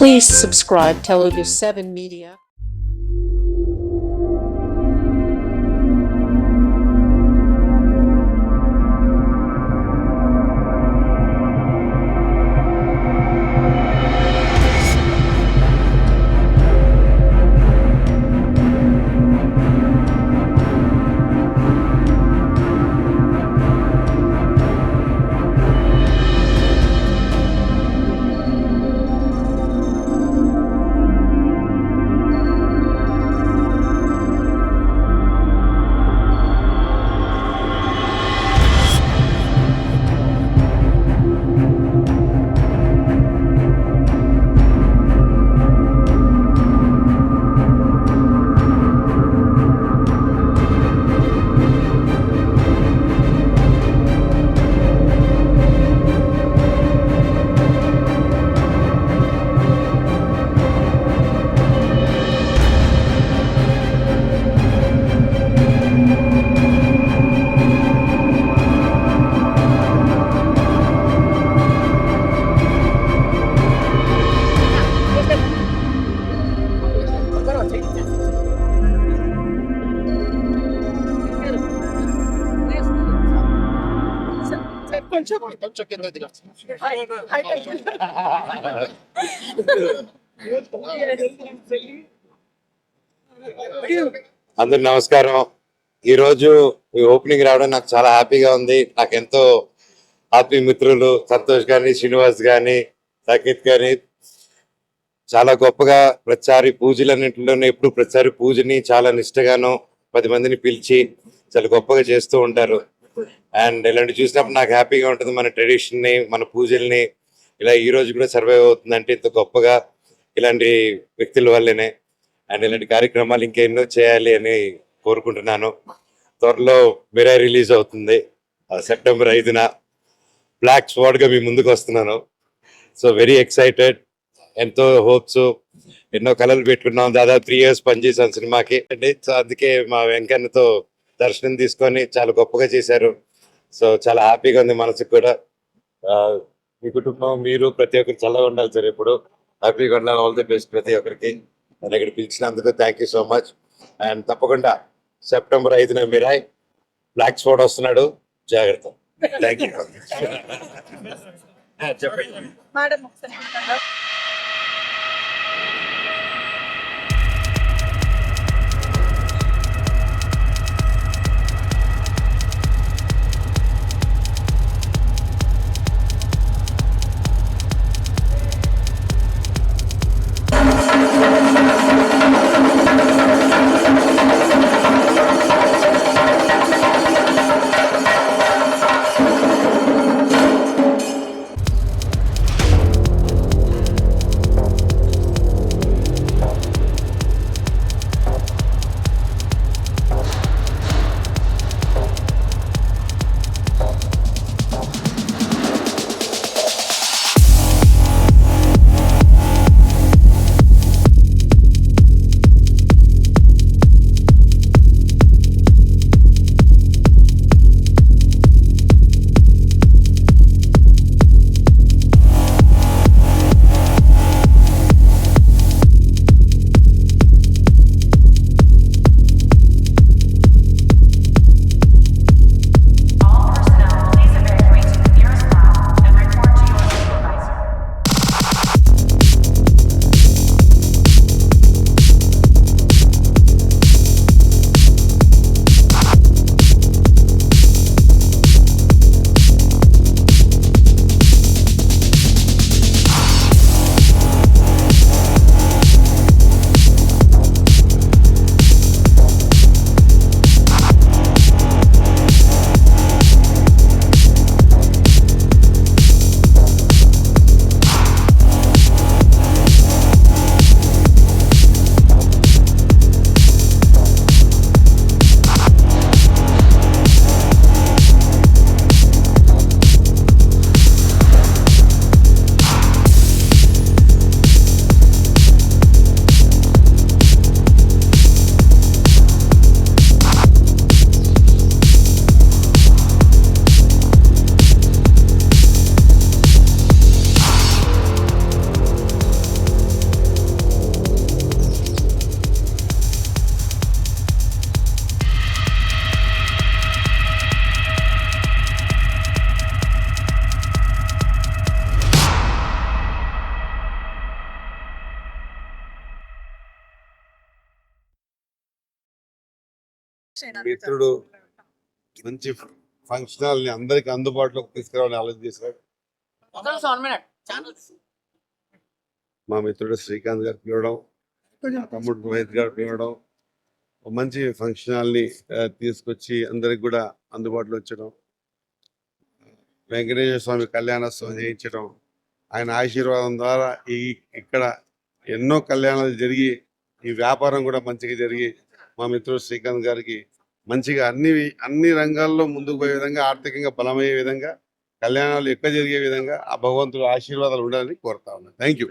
Please subscribe Telugu 7 Media. కొంచెం కింద దిగచ్చు. అందరు నమస్కారం. ఈరోజు ఈ ఓపెనింగ్ రావడం నాకు చాలా హ్యాపీగా ఉంది. నాకు ఎంతో ఆత్మీయ మిత్రులు సంతోష్ గాని, శ్రీనివాస్ గాని, సాకేత్ గాని చాలా గొప్పగా ప్రతిసారి పూజలన్నింటిలోనే ఎప్పుడు ప్రతిసారి పూజని చాలా నిష్టగాను 10 మందిని పిలిచి చాలా గొప్పగా చేస్తూ ఉంటారు. అండ్ ఇలాంటి చూసినప్పుడు నాకు హ్యాపీగా ఉంటుంది. మన ట్రెడిషన్ని, మన పూజల్ని ఇలా ఈ రోజు కూడా సర్వైవ్ అవుతుందంటే ఇంత గొప్పగా ఇలాంటి వ్యక్తుల వల్లనే. అండ్ ఇలాంటి కార్యక్రమాలు ఇంకా ఎన్నో చేయాలి అని కోరుకుంటున్నాను. త్వరలో మిరా రిలీజ్ అవుతుంది సెప్టెంబర్ 5న. బ్లాక్ స్వాడ్గా మీ ముందుకు వస్తున్నాను. సో వెరీ ఎక్సైటెడ్, ఎంతో హోప్స్, ఎన్నో కళలు పెట్టుకున్నాం. దాదాపు 3 years పనిచేసాను సినిమాకి అండి. సో అందుకే మా వెంకన్నతో దర్శనం తీసుకొని చాలా గొప్పగా చేశారు. సో చాలా హ్యాపీగా ఉంది మనసుకు కూడా. మీ కుటుంబం, మీరు ప్రతి ఒక్కరు చల్లగా ఉండాలి సార్, ఎప్పుడు హ్యాపీగా ఉండాలి. ఆల్ ది బెస్ట్ ప్రతి ఒక్కరికి. నన్ను ఇక్కడ పిలిచినందుకు thank you so much. And తప్పకుండా సెప్టెంబర్ 5న మిరాయ్ బ్లాక్ స్వాడ్ వస్తున్నాడు, జాగ్రత్త. Thank you. చెప్పండి. మిత్రుడు మంచి ఫంక్షన్ ని అందరికి అందుబాటులోకి తీసుకురావాలని ఆలోచించారు. మా మిత్రుడు శ్రీకాంత్ గారు పిలవడం, తమ్ముడు రోహిత్ గారు పిలవడం, ఒక మంచి ఫంక్షన్ ని తీసుకొచ్చి అందరికి కూడా అందుబాటులో ఉంచడం, వెంకటేశ్వర స్వామి కళ్యాణోత్సవం చేయించడం, ఆయన ఆశీర్వాదం ద్వారా ఇక్కడ ఎన్నో కళ్యాణాలు జరిగి ఈ వ్యాపారం కూడా మంచిగా జరిగి మా మిత్రుడు శ్రీకాంత్ గారికి మంచిగా అన్ని రంగాల్లో ముందుకు పోయే విధంగా, ఆర్థికంగా బలమయ్యే విధంగా, కళ్యాణాలు ఎక్కువ జరిగే విధంగా ఆ భగవంతుడు ఆశీర్వాదాలు ఉండాలని కోరుతా ఉన్నాను. Thank you.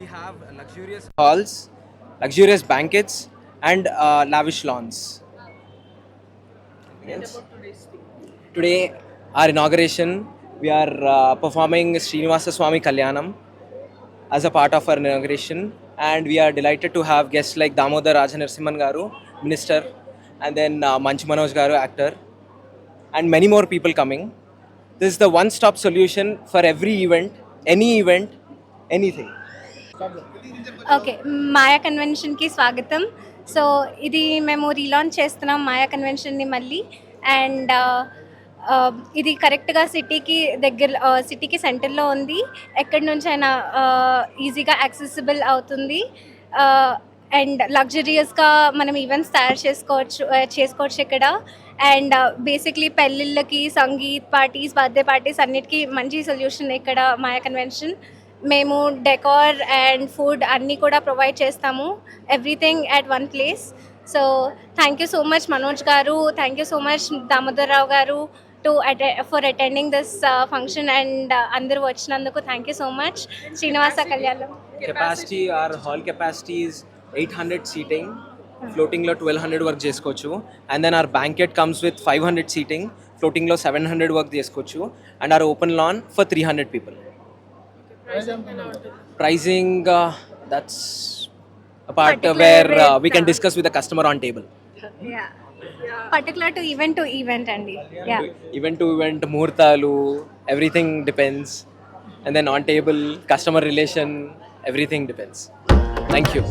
We have luxurious halls, luxurious banquets, and lavish lawns. Yes. Today, our inauguration, we are performing Srinivasa Swami Kalyanam as a part of our inauguration, and we are delighted to have guests like Damodar Rajanarasimhan Garu, Minister, and then Manchu Manoj Garu, actor, and many more people coming. This is the one-stop solution for every event, anything. Okay Maya కన్వెన్షన్కి స్వాగతం. So ఇది మేము relaunch చేస్తున్నాం మాయా కన్వెన్షన్ని మళ్ళీ. And ఇది కరెక్ట్గా సిటీకి సెంటర్లో ఉంది. ఎక్కడి నుంచి అయినా ఈజీగా యాక్సెసిబుల్ అవుతుంది. అండ్ లగ్జరియస్గా మనం ఈవెంట్స్ తయారు చేసుకోవచ్చు ఇక్కడ. అండ్ బేసిక్లీ పెళ్ళిళ్ళకి, సంగీత్ పార్టీస్, బర్త్డే పార్టీస్ అన్నిటికీ మంచి సొల్యూషన్ ఇక్కడ మాయా కన్వెన్షన్. మేము డెకార్ అండ్ ఫుడ్ అన్నీ కూడా ప్రొవైడ్ చేస్తాము, everything at one place. So thank you so much Manoj garu, thank you so much Damodar Rao garu for attending this function and అందరూ వచ్చినందుకు thank you so much. Srinivasa Kalyanam capacity our hall capacity is 800 seating, ఫ్లోటింగ్లో 1200 work చేసుకోవచ్చు. And then our banquet comes with 500 seating, ఫ్లోటింగ్లో 700 work చేసుకోవచ్చు. And are open lawn for 300 people. Pricing that's a part Particular where we with, can discuss with the customer on table. Particular to event అండి. Yeah Event to event, muhurtalu, everything depends. And then on table, customer relation, everything depends. Thank you.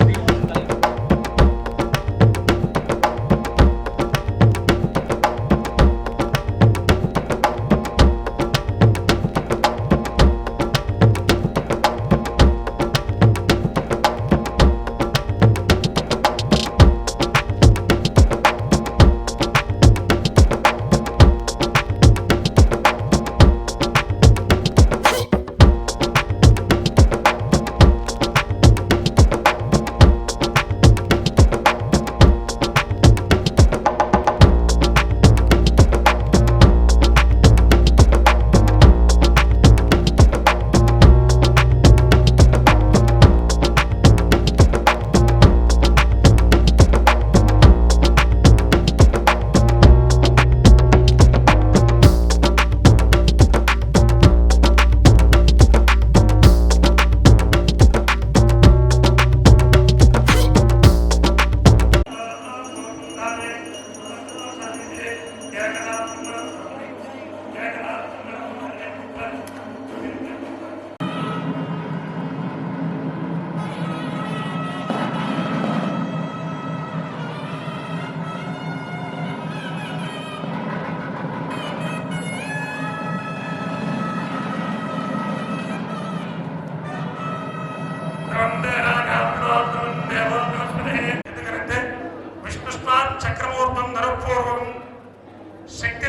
ఎందుకంటే విష్ణుస్మాన్ చక్రమూర్తం నరపూర్వం శక్తి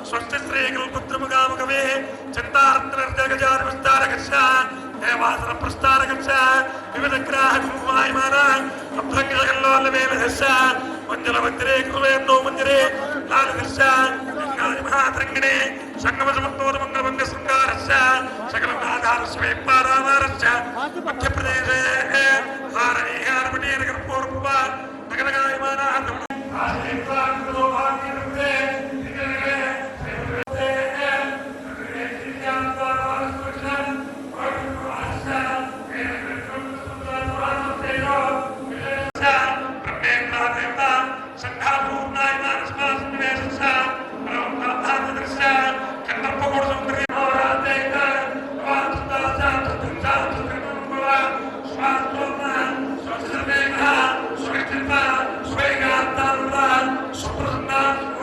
స్వస్తిశ్రీకల్పుత్రముగాముగమే చందారత్నర్జగజానవిస్తారగచ్చ దేవాసన ప్రస్తారగచ్చ వివిధ గ్రాహ కుమాయమాన అభ్రంగల్లోలమేలదశ మంజుల మందిరే కువేన్నో మందిరే లాలదశ గంగాది మహాత్రంగిణే సంగమసమత్తోర మంగళమంగ శృంగారస్య సకలనాధారస్య వేపారామారస్య మధ్యప్రదేశే హారణీహారమణీనగర పూర్వ నగరగాయమాన Suprasna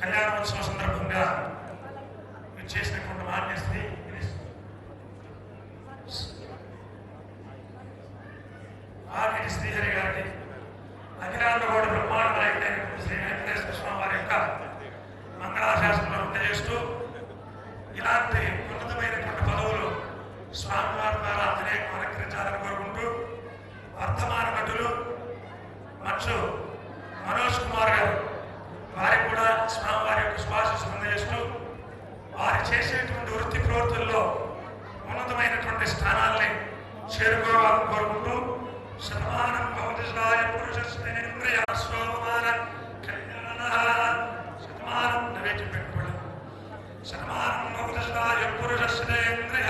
కళ్యాణోత్సవ సందర్భంగా చేసినటువంటి మాన్యశ్రీ ఆర్కిటి శ్రీహరి గారికి అఖిలాండగౌడ బ్రహ్మాండ నాయకుడైనటువంటి శ్రీ వెంకటేశ్వర స్వామి వారి యొక్క మంగళాశాసనంలో అందజేస్తూ ఇలాంటి ఉన్నతమైనటువంటి పదవులు స్వామివారి ద్వారా అనేక అలంకరించాలని కోరుకుంటూ వర్తమాన నటులు మంచు మనోజ్ కుమార్ గారు వారికి కూడా స్వామివారి యొక్క శుభాశీస్సులు అందజేస్తూ వారు చేసేటువంటి వృత్తి ప్రవృత్తుల్లో ఉన్నతమైనటువంటి స్థానాల్ని చేరుకోవాలని కోరుకుంటూ శతమానం భవతిష్ఠాయ పురుషస్మినేంద్రియ సోమాన కళ్యాణః శతమానం నవేటి పెట్టుబడి శతమానం భవతిష్ఠాయ పురుషస్మినేంద్రియ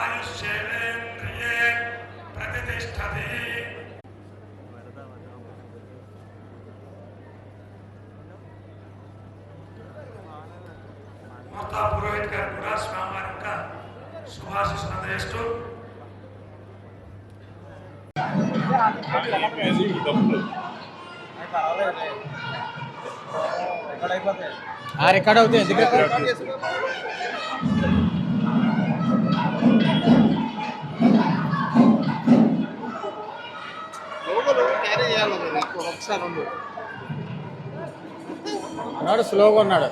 ఆయుష్యేంద్రియే ప్రతిష్టతి. మాతా పురోహిత్ గారు కూడా స్వామివారి యొక్క శుభాశీస్సులు అందజేస్తూ రికార్డ్ అవుతాయి. క్యారీ చేయాలి ఒకసారి ఉండు. అన్నాడు స్లోగా ఉన్నాడు,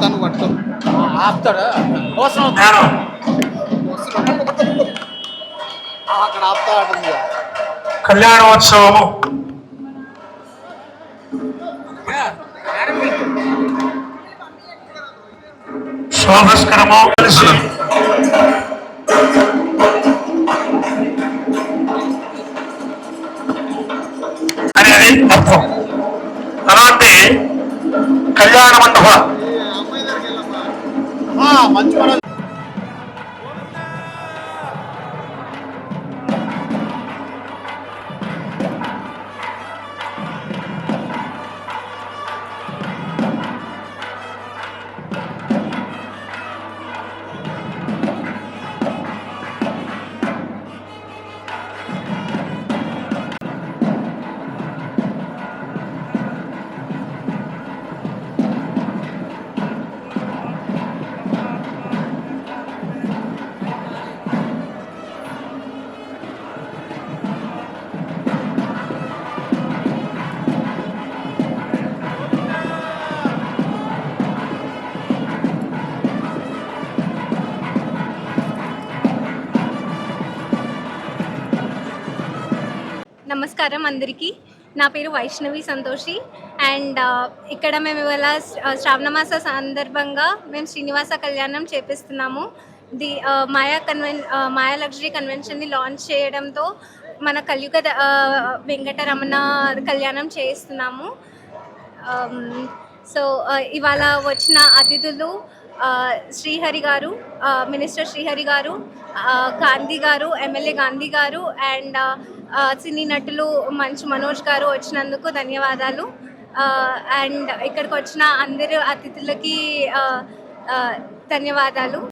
తను పట్టుకో ఆపుతాడు. అక్కడ ఆపుతా ఆడుతుంది. కళ్యాణోత్సవము శోభస్కరము కలిసి అనేది అర్థం. అలాంటి కళ్యాణ మండప అమ్మాయి దగ్గరికి వెళ్ళమ్మా. మంచి పని. నమస్కారం అందరికీ. నా పేరు వైష్ణవి సంతోషి అండ్ ఇక్కడ మేము ఇవాళ శ్రావణ మాస సందర్భంగా మేము శ్రీనివాస కళ్యాణం చేపిస్తున్నాము. మాయా లగ్జరీ కన్వెన్షన్ని లాంచ్ చేయడంతో మన కలియుగ వెంకటరమణ కళ్యాణం చేయిస్తున్నాము. సో ఇవాళ వచ్చిన అతిథులు శ్రీహరి గారు, మినిస్టర్ శ్రీహరి గారు, గాంధీ గారు, ఎమ్మెల్యే గాంధీ గారు అండ్ సినీ నటులు మంచు మనోజ్ గారు వచ్చినందుకు ధన్యవాదాలు. అండ్ ఇక్కడికి వచ్చిన అందరు అతిథులకి ధన్యవాదాలు.